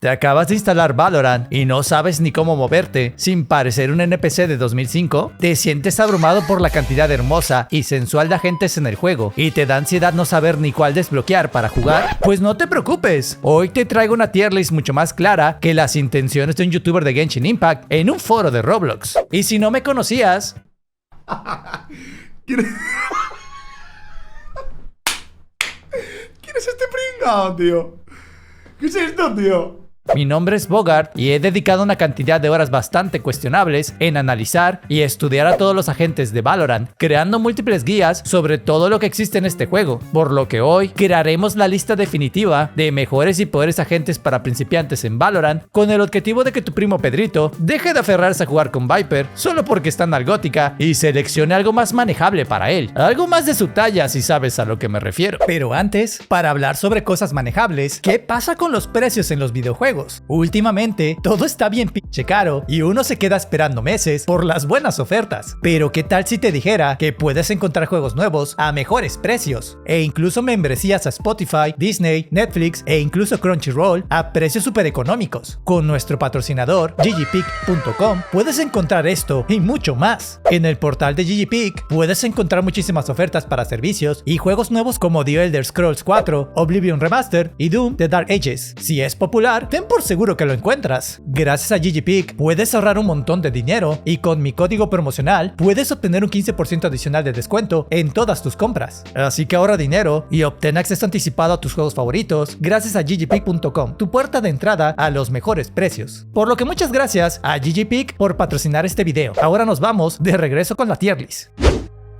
¿Te acabas de instalar Valorant y no sabes ni cómo moverte sin parecer un NPC de 2005? ¿Te sientes abrumado por la cantidad hermosa y sensual de agentes en el juego y te da ansiedad no saber ni cuál desbloquear para jugar? Pues no te preocupes, hoy te traigo una tier list mucho más clara que las intenciones de un youtuber de Genshin Impact en un foro de Roblox. Y si no me conocías... ¿Quién es este pringao, tío? ¿Qué es esto, tío? Mi nombre es Bogart y he dedicado una cantidad de horas bastante cuestionables en analizar y estudiar a todos los agentes de Valorant, creando múltiples guías sobre todo lo que existe en este juego, por lo que hoy crearemos la lista definitiva de mejores y peores agentes para principiantes en Valorant, con el objetivo de que tu primo Pedrito deje de aferrarse a jugar con Viper solo porque está nalgótica y seleccione algo más manejable para él, algo más de su talla si sabes a lo que me refiero. Pero antes, para hablar sobre cosas manejables, ¿qué pasa con los precios en los videojuegos? Últimamente, todo está bien pinche caro y uno se queda esperando meses por las buenas ofertas. Pero ¿qué tal si te dijera que puedes encontrar juegos nuevos a mejores precios? E incluso membresías a Spotify, Disney, Netflix e incluso Crunchyroll a precios súper económicos. Con nuestro patrocinador, ggpeak.com, puedes encontrar esto y mucho más. En el portal de ggpeak puedes encontrar muchísimas ofertas para servicios y juegos nuevos como The Elder Scrolls 4, Oblivion Remastered y Doom The Dark Ages. Si es popular, ten por seguro que lo encuentras. Gracias a ggpeak puedes ahorrar un montón de dinero y con mi código promocional puedes obtener un 15% adicional de descuento en todas tus compras. Así que ahorra dinero y obtén acceso anticipado a tus juegos favoritos gracias a ggpeak.com, tu puerta de entrada a los mejores precios. Por lo que muchas gracias a ggpeak por patrocinar este video. Ahora nos vamos de regreso con la tier list.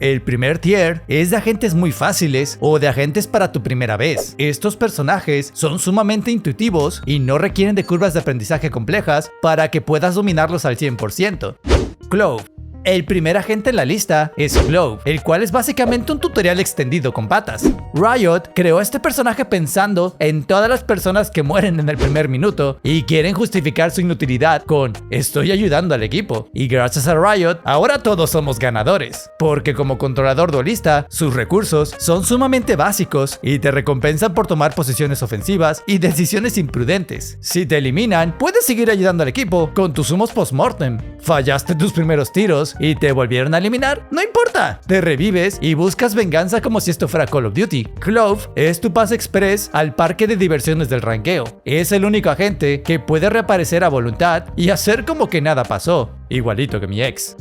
El primer tier es de agentes muy fáciles o de agentes para tu primera vez. Estos personajes son sumamente intuitivos y no requieren de curvas de aprendizaje complejas para que puedas dominarlos al 100%. Clove. El primer agente en la lista es Clove, el cual es básicamente un tutorial extendido con patas. Riot creó este personaje pensando en todas las personas que mueren en el primer minuto y quieren justificar su inutilidad con "estoy ayudando al equipo", y gracias a Riot ahora todos somos ganadores, porque como controlador duelista sus recursos son sumamente básicos y te recompensan por tomar posiciones ofensivas y decisiones imprudentes. Si te eliminan, puedes seguir ayudando al equipo con tus humos post-mortem. Fallaste tus primeros tiros y te volvieron a eliminar, no importa, te revives y buscas venganza como si esto fuera Call of Duty. Clove es tu pase express al parque de diversiones del ranqueo. Es el único agente que puede reaparecer a voluntad y hacer como que nada pasó, igualito que mi ex.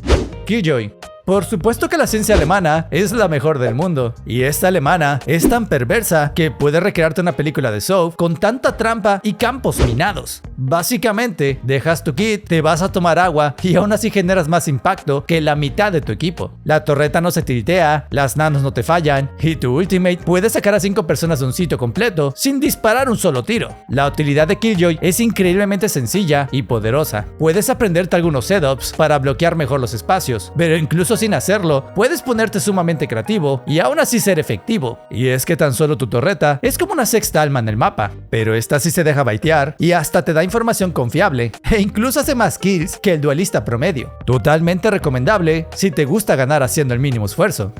Killjoy. Por supuesto que la ciencia alemana es la mejor del mundo, y esta alemana es tan perversa que puede recrearte una película de Saw con tanta trampa y campos minados. Básicamente, dejas tu kit, te vas a tomar agua y aún así generas más impacto que la mitad de tu equipo. La torreta no se tiltea, las nanos no te fallan, y tu ultimate puede sacar a 5 personas de un sitio completo sin disparar un solo tiro. La utilidad de Killjoy es increíblemente sencilla y poderosa. Puedes aprenderte algunos setups para bloquear mejor los espacios, pero incluso sin hacerlo, puedes ponerte sumamente creativo y aún así ser efectivo. Y es que tan solo tu torreta es como una sexta alma en el mapa, pero esta sí se deja baitear y hasta te da información confiable e incluso hace más kills que el duelista promedio. Totalmente recomendable si te gusta ganar haciendo el mínimo esfuerzo.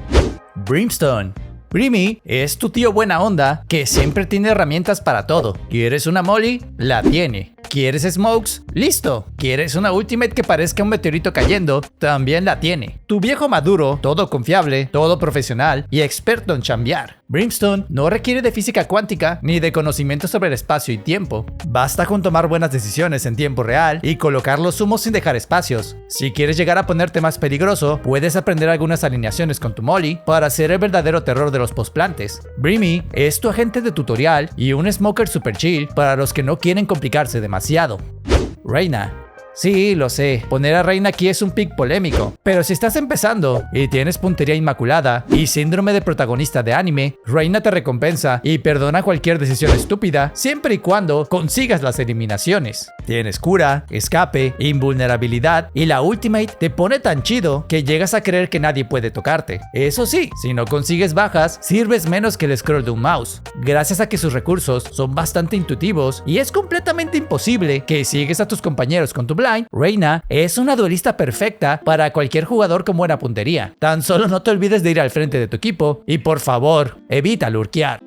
Brimstone. Brimmy es tu tío buena onda que siempre tiene herramientas para todo. ¿Quieres una molly? La tiene. ¿Quieres smokes? ¡Listo! ¿Quieres una ultimate que parezca un meteorito cayendo? También la tiene. Tu viejo maduro, todo confiable, todo profesional y experto en chambear. Brimstone no requiere de física cuántica ni de conocimiento sobre el espacio y tiempo. Basta con tomar buenas decisiones en tiempo real y colocar los humos sin dejar espacios. Si quieres llegar a ponerte más peligroso, puedes aprender algunas alineaciones con tu molly para ser el verdadero terror de los postplantes. Brimmy es tu agente de tutorial y un smoker super chill para los que no quieren complicarse demasiado. Reyna. Sí, lo sé, poner a Reyna aquí es un pick polémico, pero si estás empezando y tienes puntería inmaculada y síndrome de protagonista de anime, Reyna te recompensa y perdona cualquier decisión estúpida siempre y cuando consigas las eliminaciones. Tienes cura, escape, invulnerabilidad y la ultimate te pone tan chido que llegas a creer que nadie puede tocarte. Eso sí, si no consigues bajas, sirves menos que el scroll de un mouse. Gracias a que sus recursos son bastante intuitivos y es completamente imposible que sigues a tus compañeros con tu blind, Reyna es una duelista perfecta para cualquier jugador con buena puntería. Tan solo no te olvides de ir al frente de tu equipo y por favor, evita lurkear.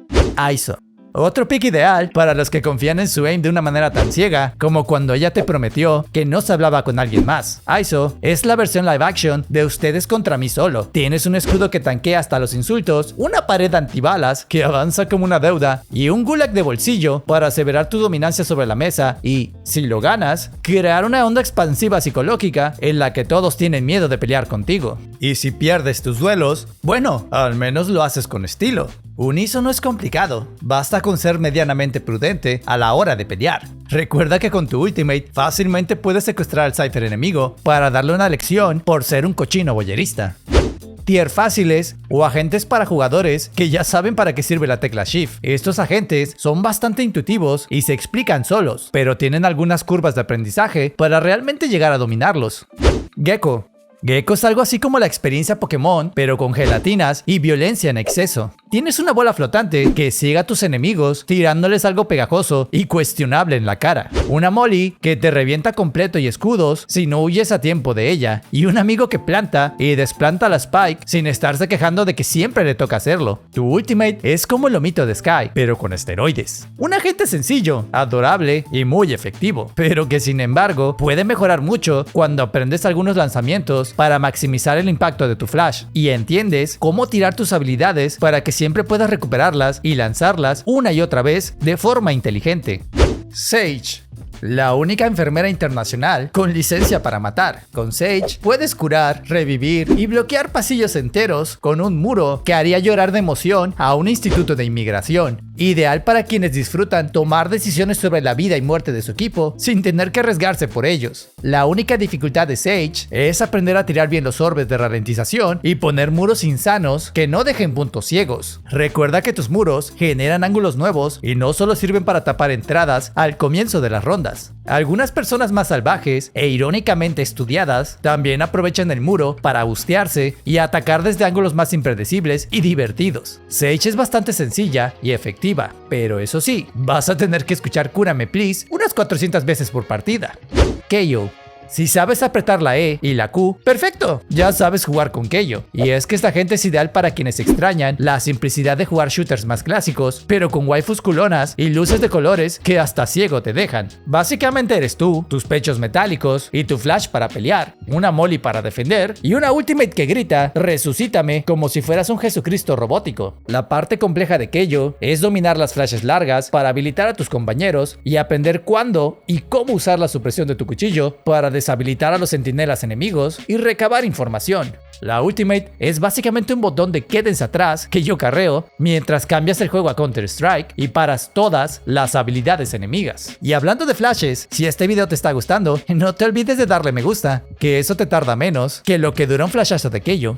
ISO. Otro pick ideal para los que confían en su aim de una manera tan ciega como cuando ella te prometió que no se hablaba con alguien más. Aizo es la versión live action de ustedes contra mí solo. Tienes un escudo que tanquea hasta los insultos, una pared antibalas que avanza como una deuda y un gulag de bolsillo para aseverar tu dominancia sobre la mesa y, si lo ganas, crear una onda expansiva psicológica en la que todos tienen miedo de pelear contigo. Y si pierdes tus duelos, bueno, al menos lo haces con estilo. Un ISO no es complicado, basta con ser medianamente prudente a la hora de pelear. Recuerda que con tu ultimate fácilmente puedes secuestrar al Cypher enemigo para darle una lección por ser un cochino boyerista. Tier fáciles o agentes para jugadores que ya saben para qué sirve la tecla Shift. Estos agentes son bastante intuitivos y se explican solos, pero tienen algunas curvas de aprendizaje para realmente llegar a dominarlos. Gecko. Gecko es algo así como la experiencia Pokémon, pero con gelatinas y violencia en exceso. Tienes una bola flotante que ciega a tus enemigos tirándoles algo pegajoso y cuestionable en la cara. Una Molly que te revienta completo y escudos si no huyes a tiempo de ella. Y un amigo que planta y desplanta la Spike sin estarse quejando de que siempre le toca hacerlo. Tu ultimate es como el lomito de Sky, pero con esteroides. Un agente sencillo, adorable y muy efectivo, pero que sin embargo puede mejorar mucho cuando aprendes algunos lanzamientos para maximizar el impacto de tu flash y entiendes cómo tirar tus habilidades para que siempre puedas recuperarlas y lanzarlas una y otra vez de forma inteligente. Sage. La única enfermera internacional con licencia para matar. Con Sage puedes curar, revivir y bloquear pasillos enteros con un muro que haría llorar de emoción a un instituto de inmigración. Ideal para quienes disfrutan tomar decisiones sobre la vida y muerte de su equipo sin tener que arriesgarse por ellos. La única dificultad de Sage es aprender a tirar bien los orbes de ralentización y poner muros insanos que no dejen puntos ciegos. Recuerda que tus muros generan ángulos nuevos y no solo sirven para tapar entradas al comienzo de las rondas. Algunas personas más salvajes e irónicamente estudiadas también aprovechan el muro para bustearse y atacar desde ángulos más impredecibles y divertidos. Sage es bastante sencilla y efectiva, pero eso sí, vas a tener que escuchar Cúrame Please unas 400 veces por partida. Keio. Si sabes apretar la E y la Q, ¡perfecto! Ya sabes jugar con Keio. Y es que esta gente es ideal para quienes extrañan la simplicidad de jugar shooters más clásicos, pero con waifus culonas y luces de colores que hasta ciego te dejan. Básicamente eres tú, tus pechos metálicos y tu flash para pelear, una Molly para defender y una ultimate que grita "resucítame" como si fueras un Jesucristo robótico. La parte compleja de Keio es dominar las flashes largas para habilitar a tus compañeros y aprender cuándo y cómo usar la supresión de tu cuchillo para deshabilitar a los centinelas enemigos y recabar información. La ultimate es básicamente un botón de quédense atrás que yo carreo mientras cambias el juego a Counter-Strike y paras todas las habilidades enemigas. Y hablando de flashes, si este video te está gustando, no te olvides de darle me gusta, que eso te tarda menos que lo que dura un flashazo de Keio.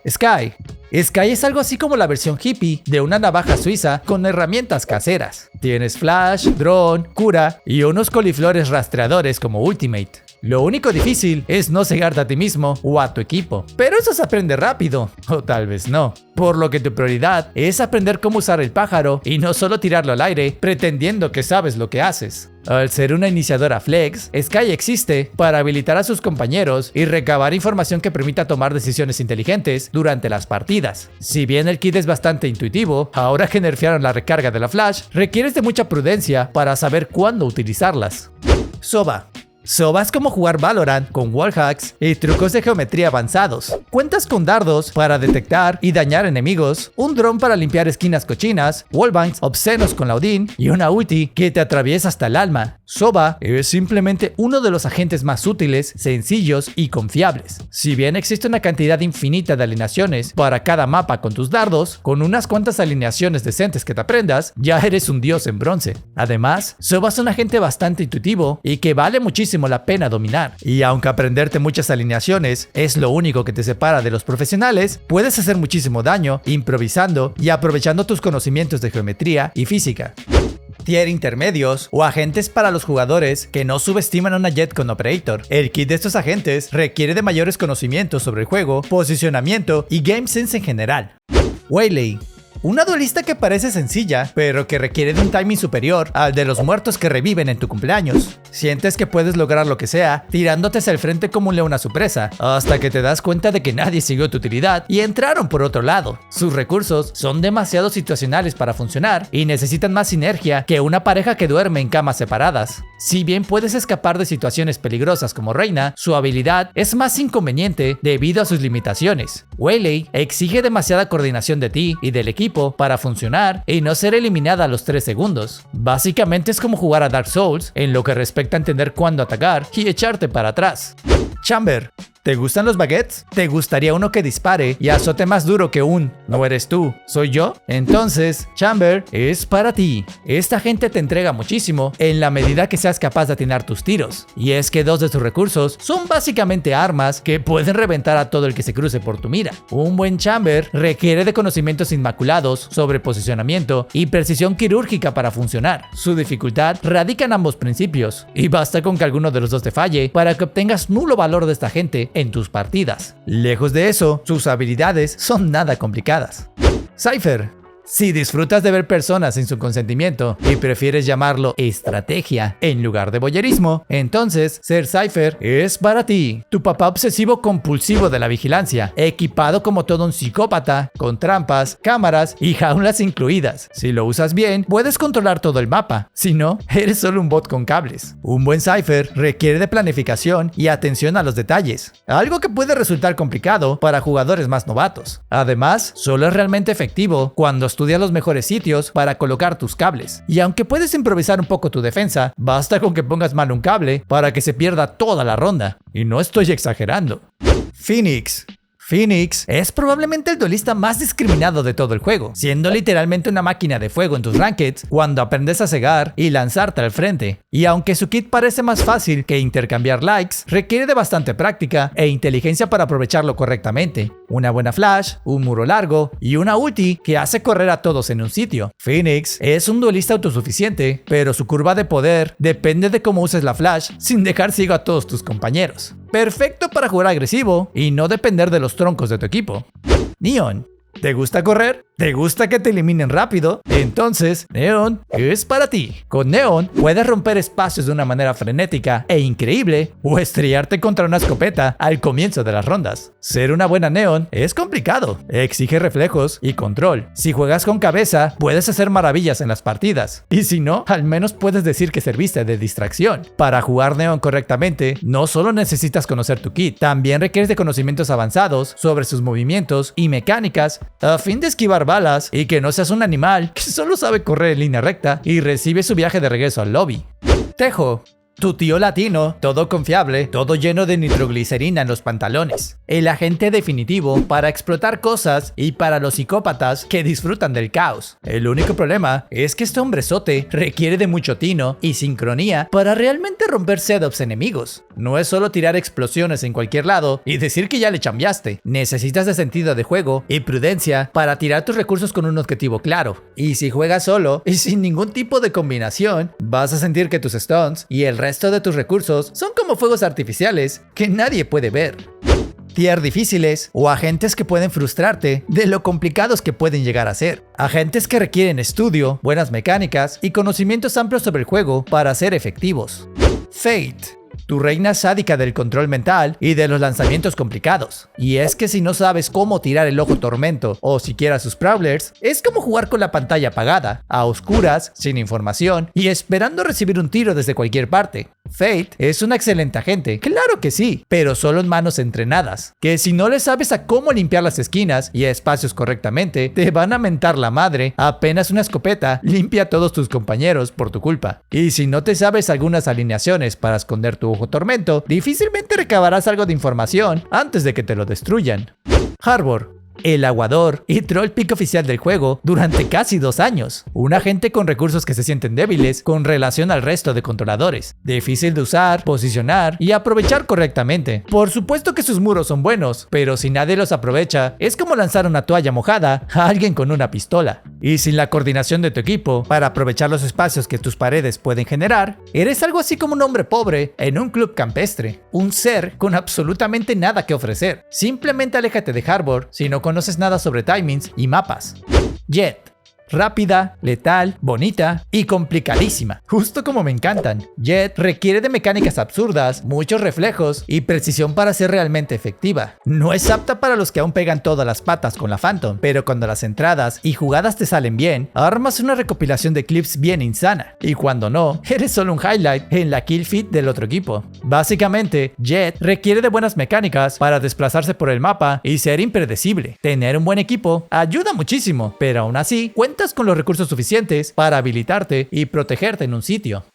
Sky. Sky es algo así como la versión hippie de una navaja suiza con herramientas caseras. Tienes flash, drone, cura y unos coliflores rastreadores como ultimate. Lo único difícil es no cegarte a ti mismo o a tu equipo, pero eso se aprende rápido, o tal vez no. Por lo que tu prioridad es aprender cómo usar el pájaro y no solo tirarlo al aire pretendiendo que sabes lo que haces. Al ser una iniciadora flex, Sky existe para habilitar a sus compañeros y recabar información que permita tomar decisiones inteligentes durante las partidas. Si bien el kit es bastante intuitivo, ahora que nerfearon la recarga de la flash, requieres de mucha prudencia para saber cuándo utilizarlas. Sova. Sova es como jugar Valorant con wallhacks y trucos de geometría avanzados. Cuentas con dardos para detectar y dañar enemigos, un dron para limpiar esquinas cochinas, wallbangs obscenos con la Odin y una ulti que te atraviesa hasta el alma. Sova es simplemente uno de los agentes más útiles, sencillos y confiables. Si bien existe una cantidad infinita de alineaciones para cada mapa con tus dardos, con unas cuantas alineaciones decentes que te aprendas, ya eres un dios en bronce. Además, Sova es un agente bastante intuitivo y que vale muchísimo la pena dominar. Y aunque aprenderte muchas alineaciones es lo único que te separa de los profesionales, puedes hacer muchísimo daño improvisando y aprovechando tus conocimientos de geometría y física. Tier intermedios o agentes para los jugadores que no subestiman a una Jet con Operator. El kit de estos agentes requiere de mayores conocimientos sobre el juego, posicionamiento y game sense en general. Waylay. Una duelista que parece sencilla, pero que requiere de un timing superior al de los muertos que reviven en tu cumpleaños. Sientes que puedes lograr lo que sea, tirándote hacia el frente como un león a su presa, hasta que te das cuenta de que nadie siguió tu utilidad y entraron por otro lado. Sus recursos son demasiado situacionales para funcionar y necesitan más sinergia que una pareja que duerme en camas separadas. Si bien puedes escapar de situaciones peligrosas como reina, su habilidad es más inconveniente debido a sus limitaciones. Waylay exige demasiada coordinación de ti y del equipo para funcionar y no ser eliminada a los 3 segundos. Básicamente es como jugar a Dark Souls en lo que respecta a entender cuándo atacar y echarte para atrás. Chamber. ¿Te gustan los baguettes? ¿Te gustaría uno que dispare y azote más duro que un "no eres tú, soy yo"? Entonces, Chamber es para ti. Esta gente te entrega muchísimo en la medida que seas capaz de atinar tus tiros. Y es que 2 de sus recursos son básicamente armas que pueden reventar a todo el que se cruce por tu mira. Un buen Chamber requiere de conocimientos inmaculados sobre posicionamiento y precisión quirúrgica para funcionar. Su dificultad radica en ambos principios, y basta con que alguno de los dos te falle para que obtengas nulo valor de esta gente en tus partidas. Lejos de eso, sus habilidades son nada complicadas. Cypher. Si disfrutas de ver personas sin su consentimiento y prefieres llamarlo estrategia en lugar de voyerismo, entonces ser Cypher es para ti. Tu papá obsesivo compulsivo de la vigilancia, equipado como todo un psicópata, con trampas, cámaras y jaulas incluidas. Si lo usas bien, puedes controlar todo el mapa. Si no, eres solo un bot con cables. Un buen Cypher requiere de planificación y atención a los detalles, algo que puede resultar complicado para jugadores más novatos. Además, solo es realmente efectivo cuando estudia los mejores sitios para colocar tus cables. Y aunque puedes improvisar un poco tu defensa, basta con que pongas mal un cable para que se pierda toda la ronda. Y no estoy exagerando. Phoenix. Phoenix es probablemente el duelista más discriminado de todo el juego, siendo literalmente una máquina de fuego en tus rankeds cuando aprendes a cegar y lanzarte al frente. Y aunque su kit parece más fácil que intercambiar likes, requiere de bastante práctica e inteligencia para aprovecharlo correctamente. Una buena flash, un muro largo y una ulti que hace correr a todos en un sitio. Phoenix es un duelista autosuficiente, pero su curva de poder depende de cómo uses la flash sin dejar ciego a todos tus compañeros. Perfecto para jugar agresivo y no depender de los troncos de tu equipo. Neon. ¿Te gusta correr? ¿Te gusta que te eliminen rápido? Entonces, Neon es para ti. Con Neon puedes romper espacios de una manera frenética e increíble o estrellarte contra una escopeta al comienzo de las rondas. Ser una buena Neon es complicado, exige reflejos y control. Si juegas con cabeza, puedes hacer maravillas en las partidas. Y si no, al menos puedes decir que serviste de distracción. Para jugar Neon correctamente, no solo necesitas conocer tu kit, también requieres de conocimientos avanzados sobre sus movimientos y mecánicas a fin de esquivar balas y que no seas un animal que solo sabe correr en línea recta y recibe su viaje de regreso al lobby. Tejo. Tu tío latino, todo confiable, todo lleno de nitroglicerina en los pantalones. El agente definitivo para explotar cosas y para los psicópatas que disfrutan del caos. El único problema es que este hombrezote requiere de mucho tino y sincronía para realmente romper setups enemigos. No es solo tirar explosiones en cualquier lado y decir que ya le chambeaste. Necesitas de sentido de juego y prudencia para tirar tus recursos con un objetivo claro. Y si juegas solo y sin ningún tipo de combinación, vas a sentir que tus stuns y el resto de tus recursos son como fuegos artificiales que nadie puede ver. Tier difíciles o agentes que pueden frustrarte de lo complicados que pueden llegar a ser. Agentes que requieren estudio, buenas mecánicas y conocimientos amplios sobre el juego para ser efectivos. Fate. Tu reina sádica del control mental y de los lanzamientos complicados. Y es que si no sabes cómo tirar el ojo tormento o siquiera sus prowlers, es como jugar con la pantalla apagada, a oscuras, sin información y esperando recibir un tiro desde cualquier parte. Fate es una excelente agente, claro que sí, pero solo en manos entrenadas, que si no le sabes a cómo limpiar las esquinas y espacios correctamente, te van a mentar la madre apenas una escopeta limpia a todos tus compañeros por tu culpa. Y si no te sabes algunas alineaciones para esconder tu ojo tormento, difícilmente recabarás algo de información antes de que te lo destruyan. Harbor. El aguador y troll pick oficial del juego durante casi 2 años. Un agente con recursos que se sienten débiles con relación al resto de controladores. Difícil de usar, posicionar y aprovechar correctamente. Por supuesto que sus muros son buenos, pero si nadie los aprovecha, es como lanzar una toalla mojada a alguien con una pistola. Y sin la coordinación de tu equipo para aprovechar los espacios que tus paredes pueden generar, eres algo así como un hombre pobre en un club campestre. Un ser con absolutamente nada que ofrecer. Simplemente aléjate de Harbor si no conoces nada sobre timings y mapas. Jett. Rápida, letal, bonita y complicadísima, justo como me encantan. Jett requiere de mecánicas absurdas, muchos reflejos y precisión para ser realmente efectiva. No es apta para los que aún pegan todas las patas con la Phantom, pero cuando las entradas y jugadas te salen bien, armas una recopilación de clips bien insana, y cuando no, eres solo un highlight en la kill feed del otro equipo. Básicamente, Jett requiere de buenas mecánicas para desplazarse por el mapa y ser impredecible. Tener un buen equipo ayuda muchísimo, pero aún así, cuentas con los recursos suficientes para habilitarte y protegerte en un sitio.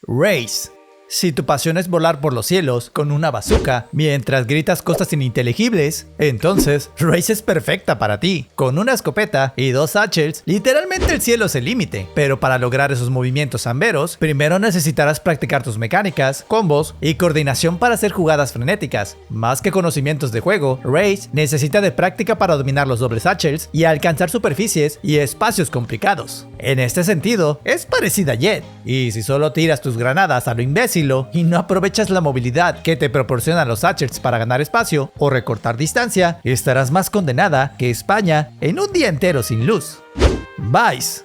Raze. Si tu pasión es volar por los cielos con una bazooka mientras gritas cosas ininteligibles, entonces Raze es perfecta para ti. Con una escopeta y 2 satchels, literalmente el cielo es el límite. Pero para lograr esos movimientos zamberos, primero necesitarás practicar tus mecánicas, combos y coordinación para hacer jugadas frenéticas. Más que conocimientos de juego, Raze necesita de práctica para dominar los dobles satchels y alcanzar superficies y espacios complicados. En este sentido, es parecida a Jett. Y si solo tiras tus granadas a lo imbécil y no aprovechas la movilidad que te proporcionan los satchels para ganar espacio o recortar distancia, estarás más condenada que España en un día entero sin luz. Vice.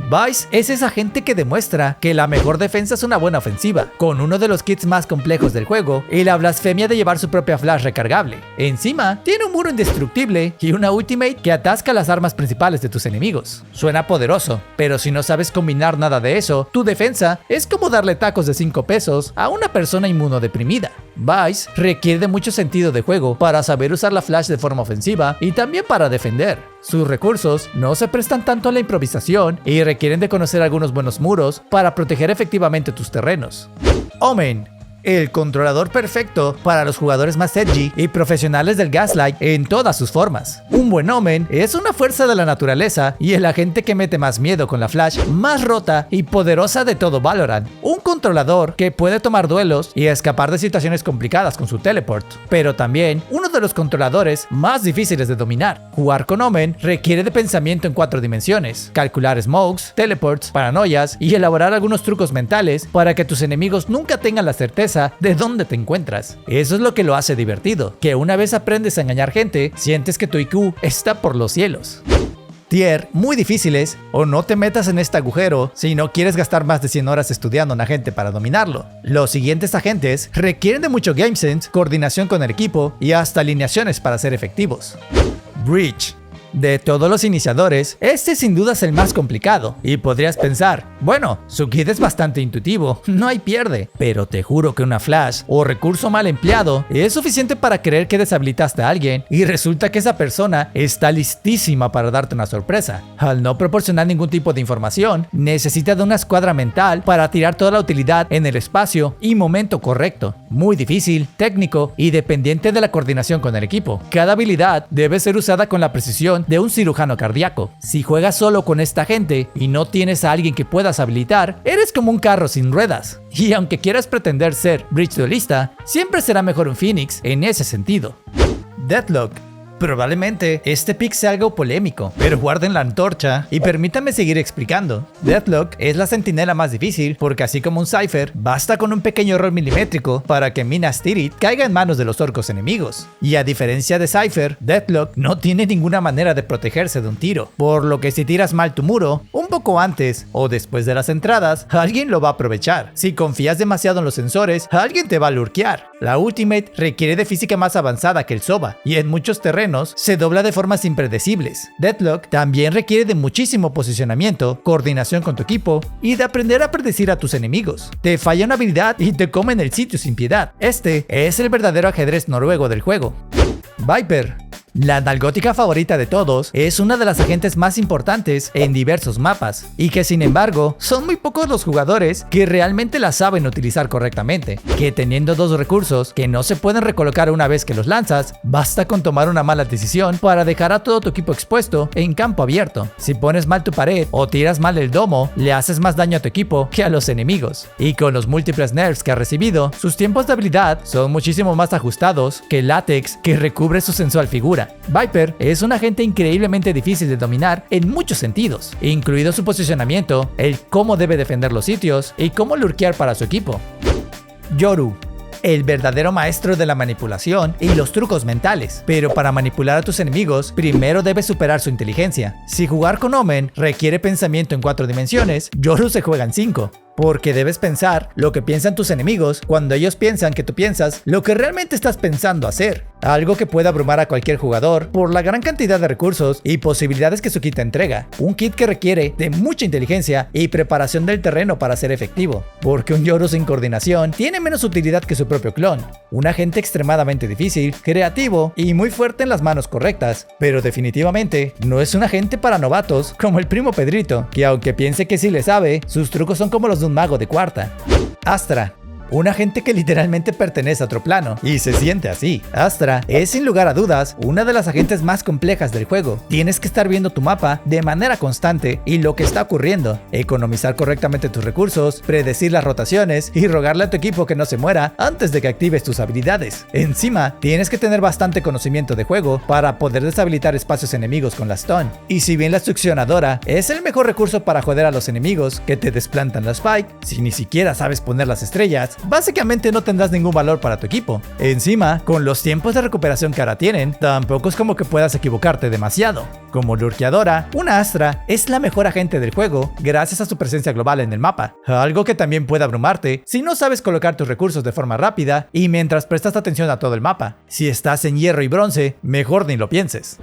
Vice es esa gente que demuestra que la mejor defensa es una buena ofensiva, con uno de los kits más complejos del juego y la blasfemia de llevar su propia flash recargable. Encima, tiene un muro indestructible y una ultimate que atasca las armas principales de tus enemigos. Suena poderoso, pero si no sabes combinar nada de eso, tu defensa es como darle tacos de 5 pesos a una persona inmunodeprimida. Vice requiere de mucho sentido de juego para saber usar la flash de forma ofensiva y también para defender. Sus recursos no se prestan tanto a la improvisación y requieren de conocer algunos buenos muros para proteger efectivamente tus terrenos. Omen. El controlador perfecto para los jugadores más edgy y profesionales del Gaslight en todas sus formas. Un buen Omen es una fuerza de la naturaleza y el agente que mete más miedo con la flash más rota y poderosa de todo Valorant. Un controlador que puede tomar duelos y escapar de situaciones complicadas con su teleport, pero también uno de los controladores más difíciles de dominar. Jugar con Omen requiere de pensamiento en 4 dimensiones, calcular smokes, teleports, paranoias y elaborar algunos trucos mentales para que tus enemigos nunca tengan la certeza de dónde te encuentras. Eso es lo que lo hace divertido, que una vez aprendes a engañar gente, sientes que tu IQ está por los cielos. Tier muy difíciles o no te metas en este agujero si no quieres gastar más de 100 horas estudiando a un agente para dominarlo. Los siguientes agentes requieren de mucho game sense, coordinación con el equipo y hasta alineaciones para ser efectivos. Breach. De todos los iniciadores, este sin duda es el más complicado, y podrías pensar, bueno, su kit es bastante intuitivo, no hay pierde, pero te juro que una flash o recurso mal empleado es suficiente para creer que deshabilitaste a alguien y resulta que esa persona está listísima para darte una sorpresa. Al no proporcionar ningún tipo de información, necesita de una escuadra mental para tirar toda la utilidad en el espacio y momento correcto. Muy difícil, técnico y dependiente de la coordinación con el equipo. Cada habilidad debe ser usada con la precisión de un cirujano cardíaco. Si juegas solo con esta gente y no tienes a alguien que puedas habilitar, eres como un carro sin ruedas. Y aunque quieras pretender ser Breach duelista, siempre será mejor un Phoenix en ese sentido. Deadlock. Probablemente este pick sea algo polémico, pero guarden la antorcha y permítanme seguir explicando. Deadlock es la centinela más difícil porque así como un Cypher, basta con un pequeño error milimétrico para que Minas Tirith caiga en manos de los orcos enemigos. Y a diferencia de Cypher, Deadlock no tiene ninguna manera de protegerse de un tiro, por lo que si tiras mal tu muro, un poco antes o después de las entradas, alguien lo va a aprovechar. Si confías demasiado en los sensores, alguien te va a lurkear. La ultimate requiere de física más avanzada que el Sova, y en muchos terrenos se dobla de formas impredecibles. Deadlock también requiere de muchísimo posicionamiento, coordinación con tu equipo y de aprender a predecir a tus enemigos. Te falla una habilidad y te comen el sitio sin piedad. Este es el verdadero ajedrez noruego del juego. Viper. La nalgótica favorita de todos, es una de las agentes más importantes en diversos mapas, y que sin embargo, son muy pocos los jugadores que realmente la saben utilizar correctamente, que teniendo dos recursos que no se pueden recolocar una vez que los lanzas, basta con tomar una mala decisión para dejar a todo tu equipo expuesto en campo abierto. Si pones mal tu pared o tiras mal el domo, le haces más daño a tu equipo que a los enemigos, y con los múltiples nerfs que ha recibido, sus tiempos de habilidad son muchísimo más ajustados que el látex que recubre su sensual figura. Viper es un agente increíblemente difícil de dominar en muchos sentidos, incluido su posicionamiento, el cómo debe defender los sitios y cómo lurkear para su equipo. Yoru. el verdadero maestro de la manipulación y los trucos mentales. Pero para manipular a tus enemigos, primero debes superar su inteligencia. Si jugar con Omen requiere pensamiento en 4 dimensiones, Yoru se juega en 5. Porque debes pensar lo que piensan tus enemigos cuando ellos piensan que tú piensas lo que realmente estás pensando hacer. Algo que puede abrumar a cualquier jugador por la gran cantidad de recursos y posibilidades que su kit te entrega. Un kit que requiere de mucha inteligencia y preparación del terreno para ser efectivo. Porque un Yoru sin coordinación tiene menos utilidad que su propio clon. Un agente extremadamente difícil, creativo y muy fuerte en las manos correctas. Pero definitivamente no es un agente para novatos como el primo Pedrito, que aunque piense que sí le sabe, sus trucos son como los de un mago de cuarta. Astra. Un agente que literalmente pertenece a otro plano, y se siente así. Astra es sin lugar a dudas una de las agentes más complejas del juego. Tienes que estar viendo tu mapa de manera constante y lo que está ocurriendo, economizar correctamente tus recursos, predecir las rotaciones y rogarle a tu equipo que no se muera antes de que actives tus habilidades. Encima, tienes que tener bastante conocimiento de juego para poder deshabilitar espacios enemigos con la stun. Y si bien la succionadora es el mejor recurso para joder a los enemigos que te desplantan la spike, si ni siquiera sabes poner las estrellas, básicamente no tendrás ningún valor para tu equipo. Encima, con los tiempos de recuperación que ahora tienen, tampoco es como que puedas equivocarte demasiado. Como lurkeadora, una Astra es la mejor agente del juego gracias a su presencia global en el mapa, algo que también puede abrumarte si no sabes colocar tus recursos de forma rápida y mientras prestas atención a todo el mapa. Si estás en hierro y bronce, mejor ni lo pienses.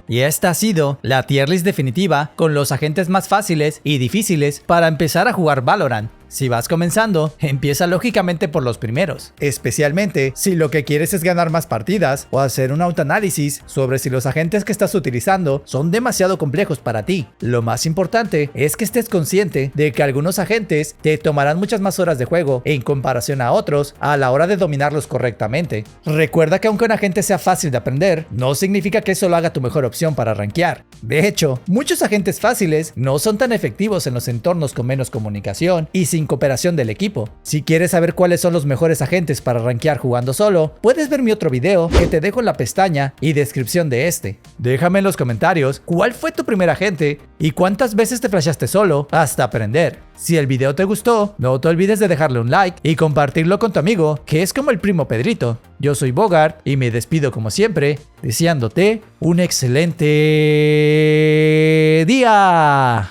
Y esta ha sido la tier list definitiva con los agentes más fáciles y difíciles para empezar a jugar Valorant. Si vas comenzando, empieza lógicamente por los primeros, especialmente si lo que quieres es ganar más partidas o hacer un autoanálisis sobre si los agentes que estás utilizando son demasiado complejos para ti. Lo más importante es que estés consciente de que algunos agentes te tomarán muchas más horas de juego en comparación a otros a la hora de dominarlos correctamente. Recuerda que aunque un agente sea fácil de aprender, no significa que eso lo haga tu mejor opción para rankear. De hecho, muchos agentes fáciles no son tan efectivos en los entornos con menos comunicación y sin cooperación del equipo. Si quieres saber cuáles son los mejores agentes para rankear jugando solo, puedes ver mi otro video que te dejo en la pestaña y descripción de este. Déjame en los comentarios cuál fue tu primer agente y cuántas veces te flashaste solo hasta aprender. Si el video te gustó, no te olvides de dejarle un like y compartirlo con tu amigo que es como el primo Pedrito. Yo soy Bogart y me despido como siempre, deseándote un excelente día.